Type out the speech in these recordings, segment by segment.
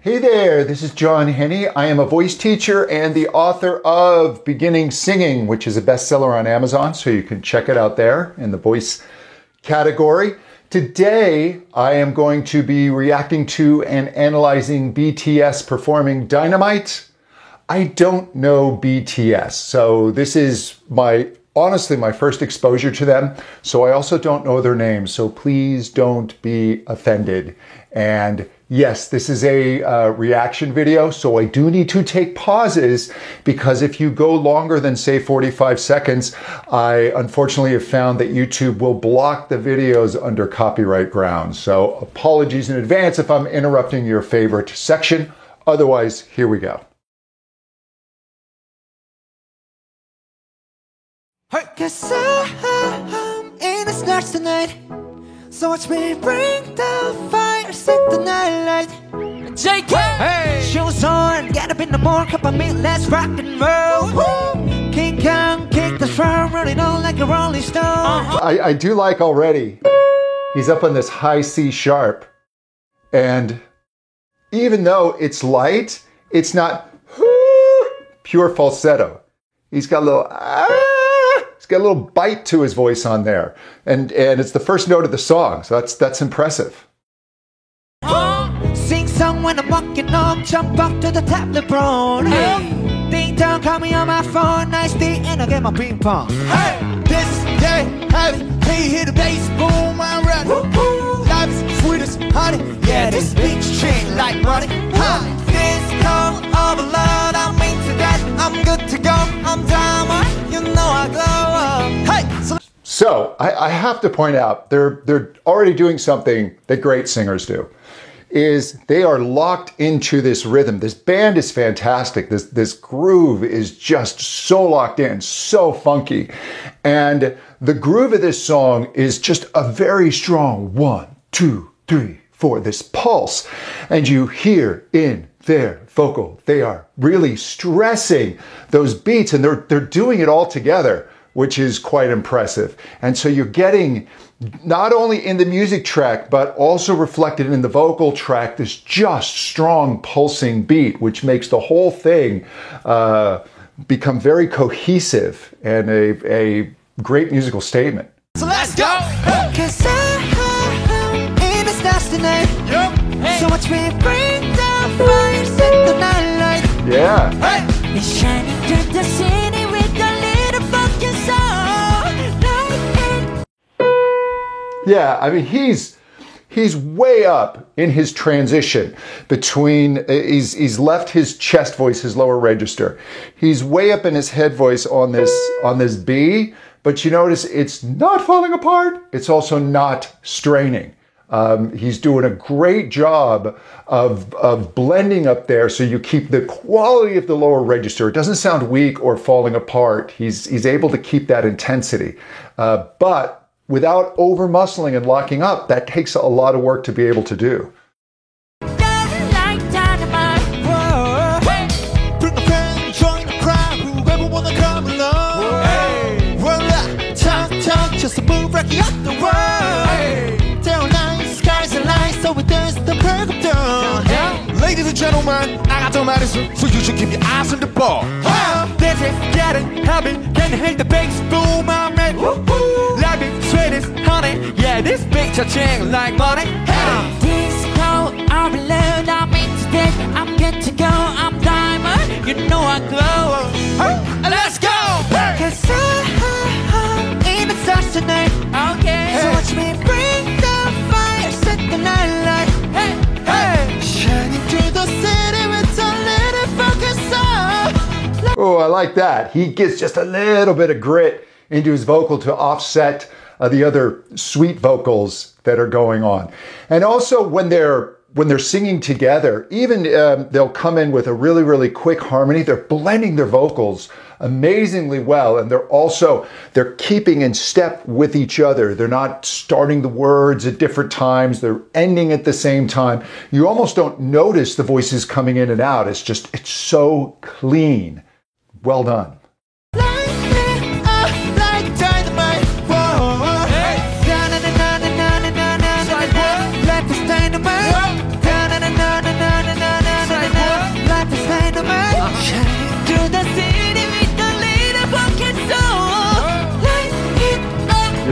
Hey there, this is John Henney. I am a voice teacher and the author of Beginning Singing, which is a bestseller on Amazon, so you can check it out there in the voice category. Today, I am going to be reacting to and analyzing BTS performing Dynamite. I don't know BTS, so this is honestly my first exposure to them, so I also don't know their names, so please don't be offended. And yes, this is a reaction video, so I do need to take pauses because if you go longer than, say, 45 seconds, I unfortunately have found that YouTube will block the videos under copyright grounds. So apologies in advance if I'm interrupting your favorite section. Otherwise, here we go. Cause I'm in the stars tonight, so watch me bring the fire, set the night light. JK! Hey! Shoes on, get up in the morning, cup of meat, let's rock and roll. Woo! King Kong, kick the drum, rolling on like a rolling stone. I do like already, he's up on this high C sharp, and even though it's light, it's not pure falsetto. He's got a little got a little bite to his voice on there, and it's the first note of the song, so that's impressive. Sing song when I'm walking home, jump up to the top, LeBron. Hey, ding dong, call me on my phone, nice day, and I get my ping pong. Hey, this day, heavy, hey, hit the bass, boom, I'm ready. Life is sweet as honey, yeah, this beach chain like money. This call overload, I'm into that, I'm good to go, I'm diamond, you know I glow. Hey, so I have to point out, they're already doing something that great singers do, is they are locked into this rhythm. This band is fantastic. This groove is just so locked in, so funky. And the groove of this song is just a very strong 1, 2, 3, 4, this pulse. And you hear in their vocal, they are really stressing those beats, and they're doing it all together, which is quite impressive. And so you're getting, not only in the music track, but also reflected in the vocal track, this just strong pulsing beat, which makes the whole thing become very cohesive and a great musical statement. So let's go! Cause I'm in the stars tonight. Yep. Hey. So watch me bring the fire, set the night light. Yeah. Hey. It's shining through the city with a little fucking song. Yeah, I mean, he's way up in his transition between, he's left his chest voice, his lower register. He's way up in his head voice on this B, but you notice it's not falling apart. It's also not straining. He's doing a great job of blending up there so you keep the quality of the lower register. It doesn't sound weak or falling apart. He's able to keep that intensity. But without over muscling and locking up, that takes a lot of work to be able to do. Just a move right up the world. Down nice skies and lights, so it does the perfect dawn. Ladies and gentlemen, I got the medicine, so you should keep your eyes on the ball. This is getting heavy, can you hear the bass boom? I'm ready. Life is sweet as honey, yeah, this picture chain like money. This cold, I'm alone, I'm into this, I'm good to go, I'm diamond, you know I glow. Let's go! Cause I'm in the stars tonight. Okay. So watch me bring the fire, set the night light. Hey, hey. Shining through the city with a little focus on. Oh, I like that. He gets just a little bit of grit into his vocal to offset the other sweet vocals that are going on. And also when they're singing together, even they'll come in with a really, really quick harmony. They're blending their vocals amazingly well, and they're keeping in step with each other. They're not starting the words at different times. They're ending at the same time. You almost don't notice the voices coming in and out. It's so clean. Well done. Like dynamite. Whoa. Hey.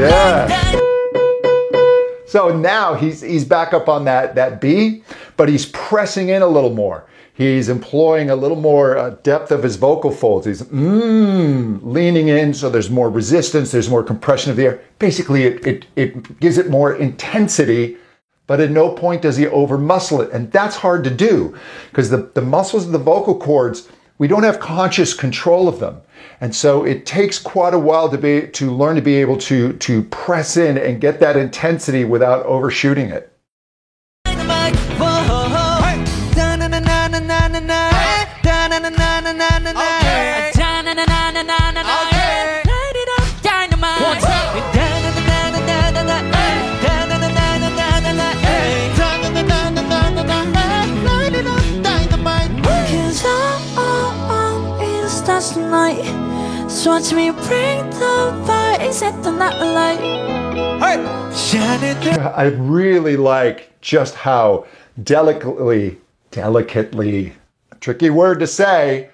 Yeah. So now he's back up on that B, but he's pressing in a little more. He's employing a little more depth of his vocal folds. He's leaning in, so there's more resistance, there's more compression of the air. Basically, it gives it more intensity, but at no point does he over muscle it. And that's hard to do because the muscles of the vocal cords, we don't have conscious control of them. And so it takes quite a while to learn to be able to press in and get that intensity without overshooting it. So watch me bring the fire, set the night alight. I really like just how delicately, tricky word to say,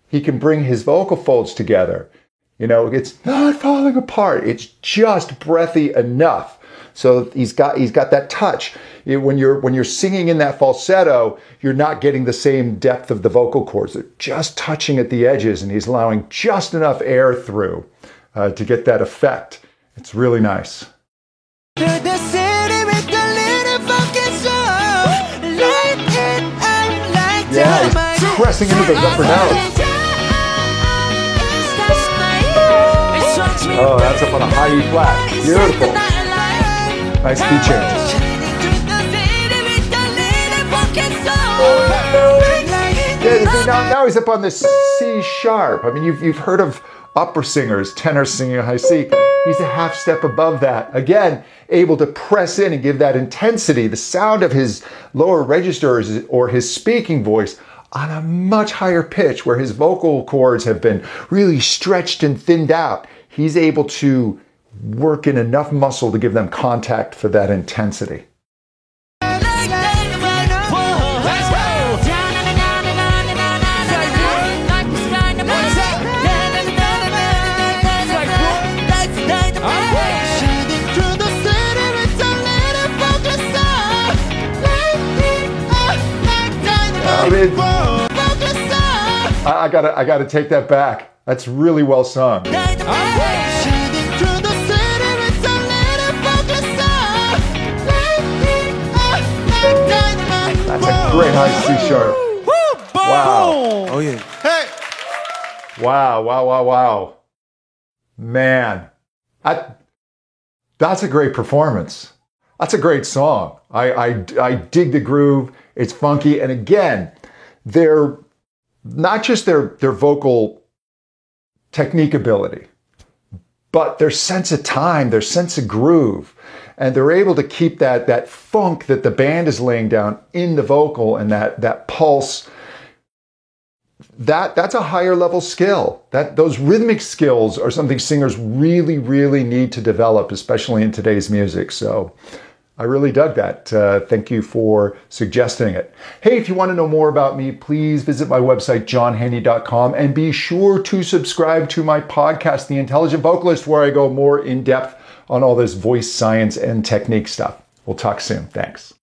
he can bring his vocal folds together. You know, it's not falling apart. It's just breathy enough. So he's got that touch. When you're singing in that falsetto, you're not getting the same depth of the vocal cords. They're just touching at the edges, and he's allowing just enough air through to get that effect. It's really nice. Yeah, he's pressing into those upper notes. Oh, that's up on a high E flat. Beautiful. Nice key changes. Yeah, now he's up on this C sharp. I mean, you've heard of opera singers, tenor singing a high C. He's a half step above that. Again, able to press in and give that intensity, the sound of his lower registers or his speaking voice on a much higher pitch where his vocal cords have been really stretched and thinned out. He's able to work in enough muscle to give them contact for that intensity. I gotta take that back. That's really well sung. That's a great high C sharp. Wow. Oh yeah. Hey. Wow. Man, that's a great performance. That's a great song. I dig the groove. It's funky, and again, they're not just their vocal technique ability, but their sense of time, their sense of groove. And they're able to keep that funk that the band is laying down in the vocal and that pulse. That's a higher level skill. Those rhythmic skills are something singers really, really need to develop, especially in today's music. So I really dug that. Thank you for suggesting it. Hey, if you want to know more about me, please visit my website, johnhenney.com, and be sure to subscribe to my podcast, The Intelligent Vocalist, where I go more in depth on all this voice science and technique stuff. We'll talk soon. Thanks.